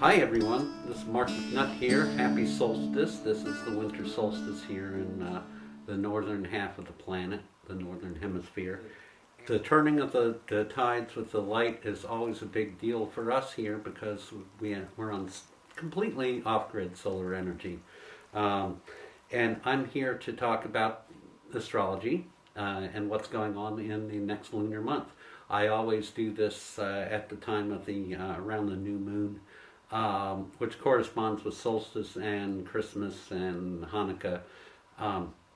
Hi everyone, this is Mark McNutt here. Happy solstice. This is the winter solstice here in the northern half of the planet, the northern hemisphere. The turning of the tides with the light is always a big deal for us here because we're on completely off-grid solar energy. And I'm here to talk about astrology and what's going on in the next lunar month. I always do this at the time of around the new moon, which corresponds with solstice and Christmas and Hanukkah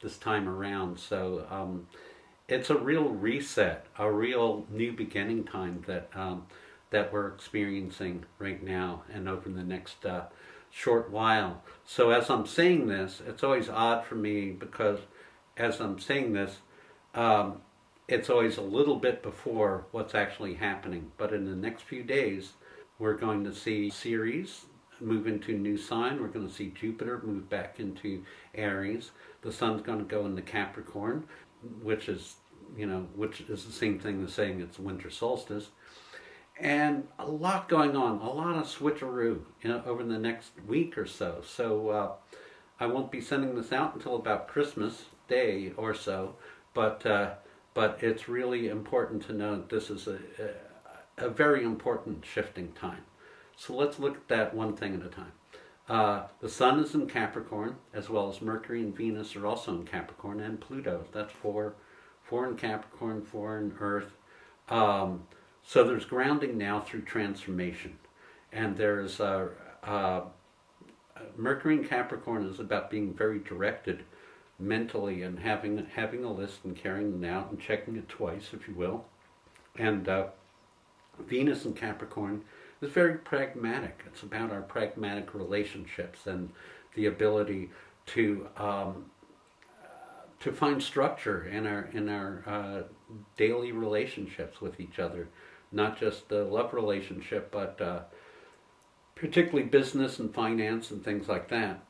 this time around. So it's a real reset, a real new beginning time that we're experiencing right now and over the next short while. So as I'm saying this, it's always odd for me because as I'm saying this, it's always a little bit before what's actually happening. But in the next few days, we're going to see Ceres move into a new sign. We're going to see Jupiter move back into Aries. The sun's going to go into Capricorn, which is the same thing as saying it's winter solstice. And a lot going on, a lot of switcheroo over the next week or so. So I won't be sending this out until about Christmas Day or so, but it's really important to know that this is a very important shifting time. So let's look at that one thing at a time. The Sun is in Capricorn, as well as Mercury and Venus are also in Capricorn, and Pluto. That's four in Capricorn, 4 in Earth. So there's grounding now through transformation, and there's Mercury in Capricorn is about being very directed mentally and having a list and carrying it out and checking it twice, if you will. And Venus in Capricorn is very pragmatic. It's about our pragmatic relationships and the ability to find structure in our daily relationships with each other, not just the love relationship, but particularly business and finance and things like that.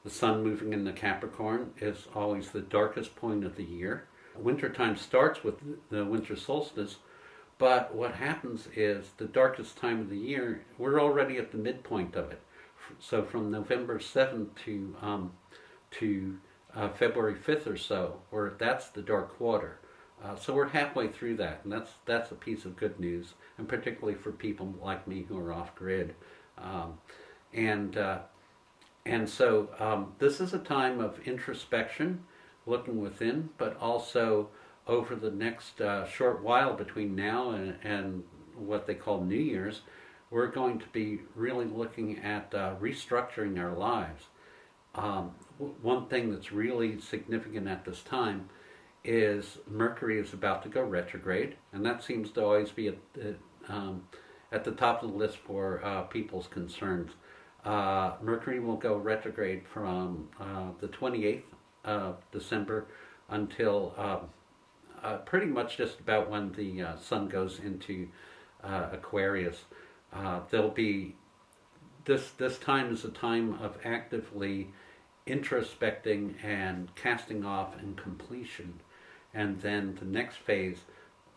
The sun moving into Capricorn is always the darkest point of the year. Wintertime starts with the winter solstice, but what happens is the darkest time of the year, we're already at the midpoint of it. So from November 7th to February 5th or so, that's the dark quarter. So we're halfway through that, and that's a piece of good news, and particularly for people like me who are off-grid. And so this is a time of introspection, looking within, but also over the next short while between now and what they call New Year's, we're going to be really looking at restructuring our lives. One thing that's really significant at this time is Mercury is about to go retrograde, and that seems to always be at the top of the list for people's concerns. Mercury will go retrograde from the 28th of December until pretty much just about when the sun goes into Aquarius. There'll be this time is a time of actively introspecting and casting off and completion, and then the next phase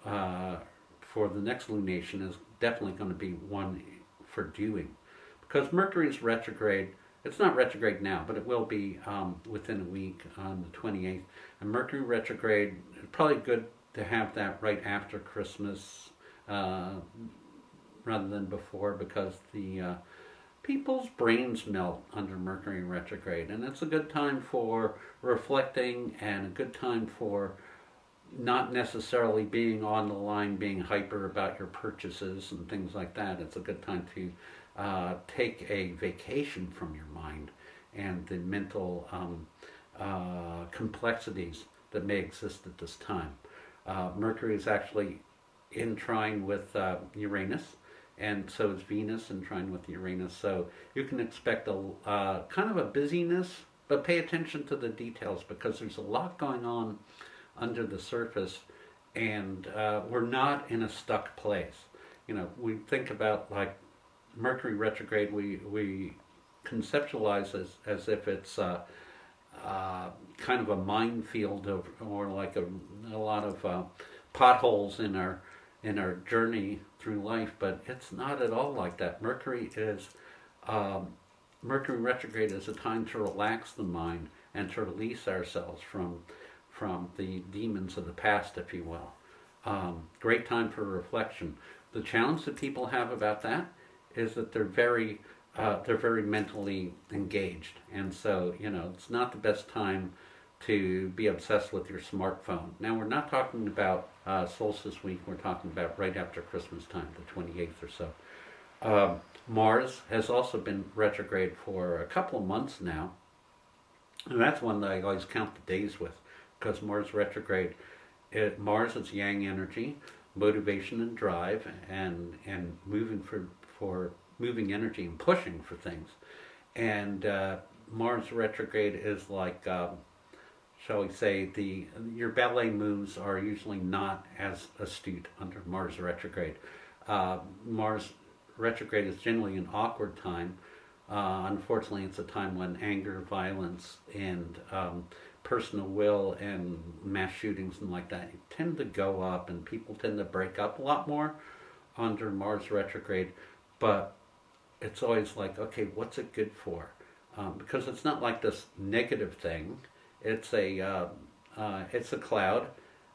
for the next lunation is definitely going to be one for doing. Because Mercury is retrograde, it's not retrograde now, but it will be within a week on the 28th. And Mercury retrograde, it's probably good to have that right after Christmas rather than before, because the people's brains melt under Mercury retrograde. And it's a good time for reflecting and a good time for not necessarily being on the line, being hyper about your purchases and things like that. It's a good time to take a vacation from your mind and the mental complexities that may exist at this time. Mercury is actually in trine with Uranus, and so is Venus in trine with Uranus. So you can expect a kind of a busyness, but pay attention to the details because there's a lot going on under the surface, and we're not in a stuck place. We think about like Mercury retrograde, we conceptualize as if it's kind of a minefield or like a lot of potholes in our journey through life, but it's not at all like that. Mercury retrograde is a time to relax the mind and to release ourselves from the demons of the past, if you will. Great time for reflection. The challenge that people have about that is that they're very mentally engaged, and so it's not the best time to be obsessed with your smartphone. Now, we're not talking about solstice week. We're talking about right after Christmas time, the 28th or so. Mars has also been retrograde for a couple of months now, and that's one that I always count the days with, because Mars retrograde, Mars is yang energy, motivation and drive, and moving for moving energy and pushing for things. And Mars retrograde is like, shall we say, your ballet moves are usually not as astute under Mars retrograde. Mars retrograde is generally an awkward time. Unfortunately, it's a time when anger, violence, and personal will and mass shootings and like that tend to go up, and people tend to break up a lot more under Mars retrograde. But it's always like, okay, what's it good for? Because it's not like this negative thing. It's a cloud,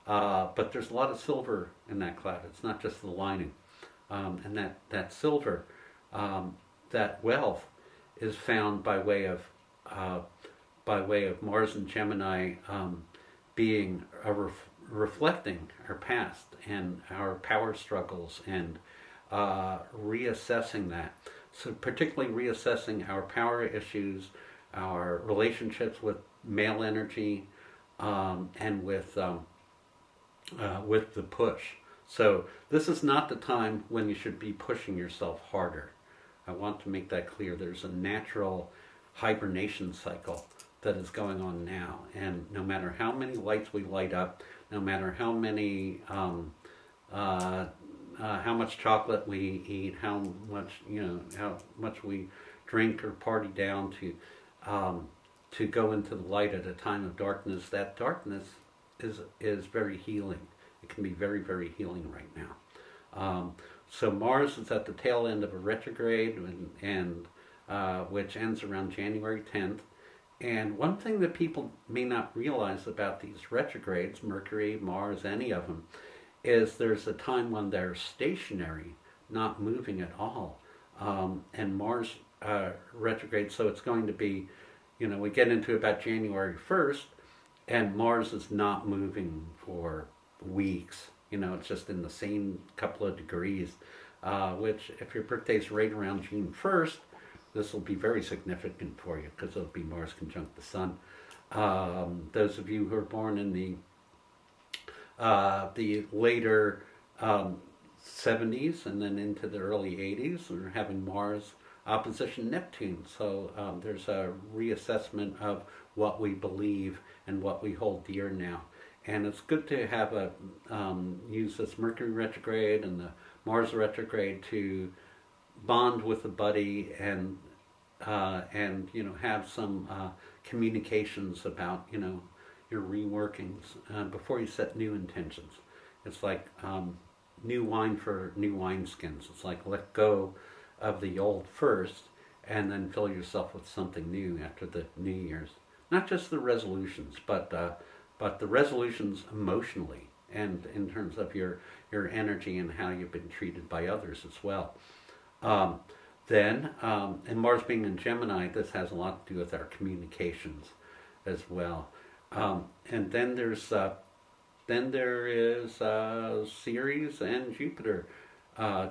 but there's a lot of silver in that cloud. It's not just the lining, and that silver, that wealth, is found by way of Mars and Gemini being reflecting our past and our power struggles, and reassessing that. So particularly reassessing our power issues, our relationships with male energy, and with the push. So this is not the time when you should be pushing yourself harder. I want to make that clear. There's a natural hibernation cycle that is going on now, and no matter how many lights we light up, no matter how many how much chocolate we eat, how much we drink or party down to go into the light at a time of darkness, that darkness is very healing. It can be very, very healing right now. So Mars is at the tail end of a retrograde, and which ends around January 10th. And one thing that people may not realize about these retrogrades, Mercury, Mars, any of them, is there's a time when they're stationary, not moving at all. And Mars retrograde, so it's going to be, we get into about January 1st, and Mars is not moving for weeks. It's just in the same couple of degrees, which if your birthday's right around June 1st, this will be very significant for you, because it'll be Mars conjunct the Sun. Those of you who are born in the later 70s and then into the early 80s are having Mars opposition Neptune. So there's a reassessment of what we believe and what we hold dear now. And it's good to have use this Mercury retrograde and the Mars retrograde to bond with a buddy and have some communications about your reworkings before you set new intentions. It's like new wine for new wineskins. It's like let go of the old first and then fill yourself with something new after the New Year's. Not just the resolutions, but the resolutions emotionally and in terms of your energy and how you've been treated by others as well. And Mars being in Gemini, this has a lot to do with our communications as well. And then there is Ceres and Jupiter.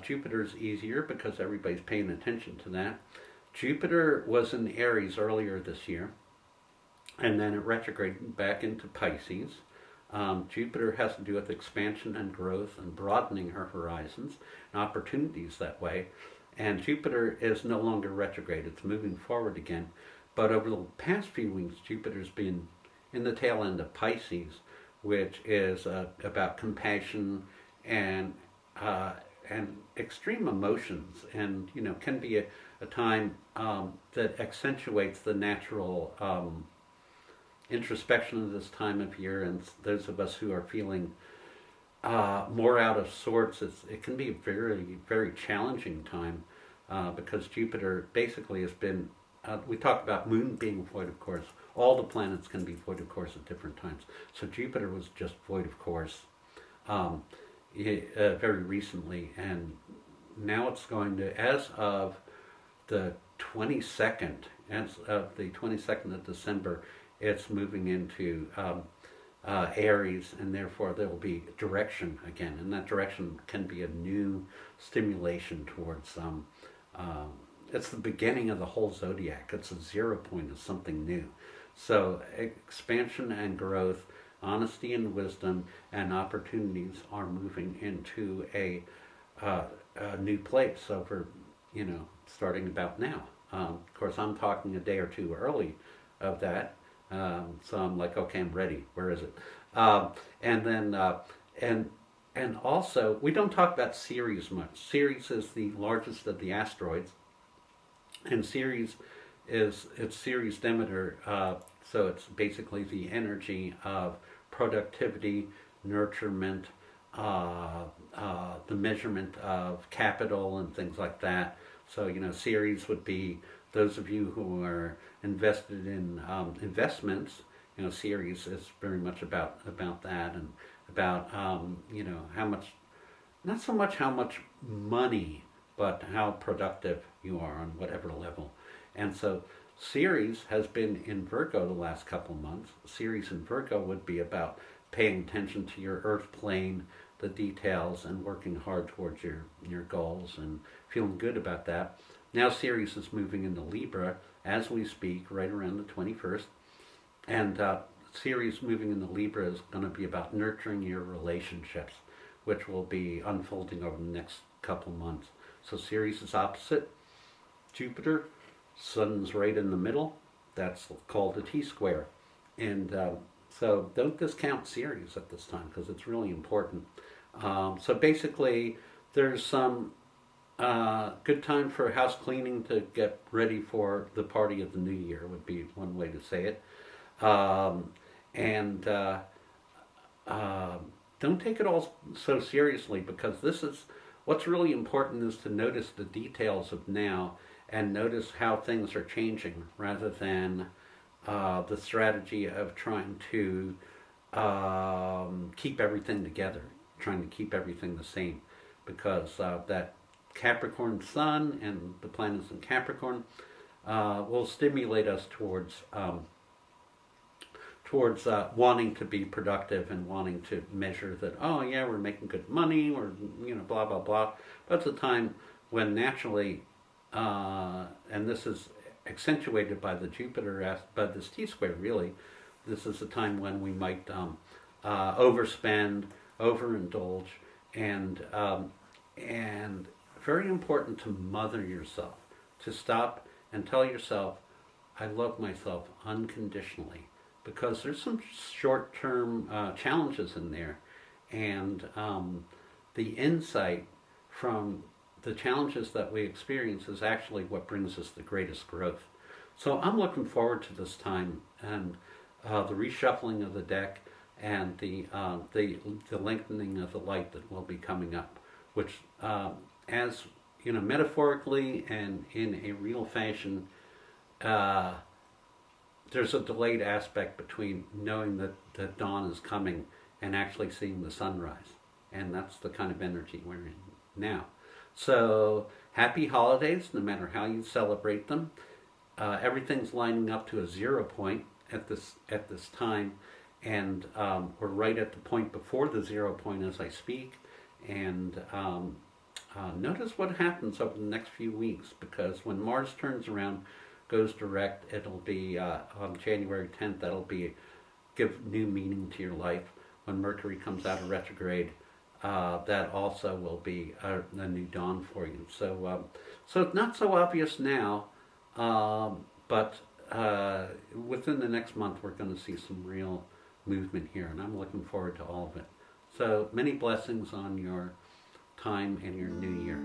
Jupiter's easier because everybody's paying attention to that. Jupiter was in Aries earlier this year, and then it retrograded back into Pisces. Jupiter has to do with expansion and growth and broadening our horizons and opportunities that way. And Jupiter is no longer retrograde. It's moving forward again. But over the past few weeks, Jupiter's been in the tail end of Pisces, which is about compassion and extreme emotions, and can be a time that accentuates the natural introspection of this time of year. And those of us who are feeling more out of sorts. It can be a very, very challenging time because Jupiter basically has been, we talked about Moon being void of course. All the planets can be void of course at different times. So Jupiter was just void of course very recently, and now it's going to, as of the 22nd, as of the 22nd of December, it's moving into Aries, and therefore there will be direction again, and that direction can be a new stimulation towards it's the beginning of the whole zodiac. It's a 0 point of something new. So expansion and growth, honesty and wisdom, and opportunities are moving into a new place over, starting about now. Of course, I'm talking a day or two early of that. So I'm like, okay, I'm ready. Where is it? And also, we don't talk about Ceres much. Ceres is the largest of the asteroids, and Ceres it's Ceres Demeter. So it's basically the energy of productivity, nurturement, the measurement of capital and things like that. So Ceres would be those of you who are invested in investments. Ceres is very much about that, and about how much, not so much how much money, but how productive you are on whatever level. And so Ceres has been in Virgo the last couple months. Ceres in Virgo would be about paying attention to your earth plane, the details, and working hard towards your goals and feeling good about that. Now Ceres is moving into Libra as we speak, right around the 21st. And Ceres moving into Libra is going to be about nurturing your relationships, which will be unfolding over the next couple months. So Ceres is opposite Jupiter. Sun's right in the middle. That's called a T-square. And so don't discount Ceres at this time because it's really important. So basically, there's some good time for house cleaning to get ready for the party of the new year would be one way to say it. Don't take it all so seriously, because this is what's really important, is to notice the details of now and notice how things are changing, rather than the strategy of trying to keep everything together, trying to keep everything the same, because that Capricorn sun and the planets in Capricorn will stimulate us towards wanting to be productive and wanting to measure that, oh yeah, we're making good money, or blah blah blah. But it's a time when naturally, and this is accentuated by the Jupiter, by this T-square really, this is a time when we might overspend, overindulge, and very important to mother yourself, to stop and tell yourself, I love myself unconditionally, because there's some short-term challenges in there, and the insight from the challenges that we experience is actually what brings us the greatest growth. So I'm looking forward to this time, and the reshuffling of the deck, and the lengthening of the light that will be coming up, which, as metaphorically and in a real fashion, there's a delayed aspect between knowing that the dawn is coming and actually seeing the sunrise, and that's the kind of energy we're in now. So happy holidays, no matter how you celebrate them. Everything's lining up to a 0 point at this time, and we're right at the point before the 0 point as I speak. And notice what happens over the next few weeks, because when Mars turns around, goes direct, it'll be on January 10th. That'll be give new meaning to your life. When Mercury comes out of retrograde, that also will be a new dawn for you. So it's not so obvious now, but within the next month we're going to see some real movement here, and I'm looking forward to all of it. So many blessings on your time and your new year.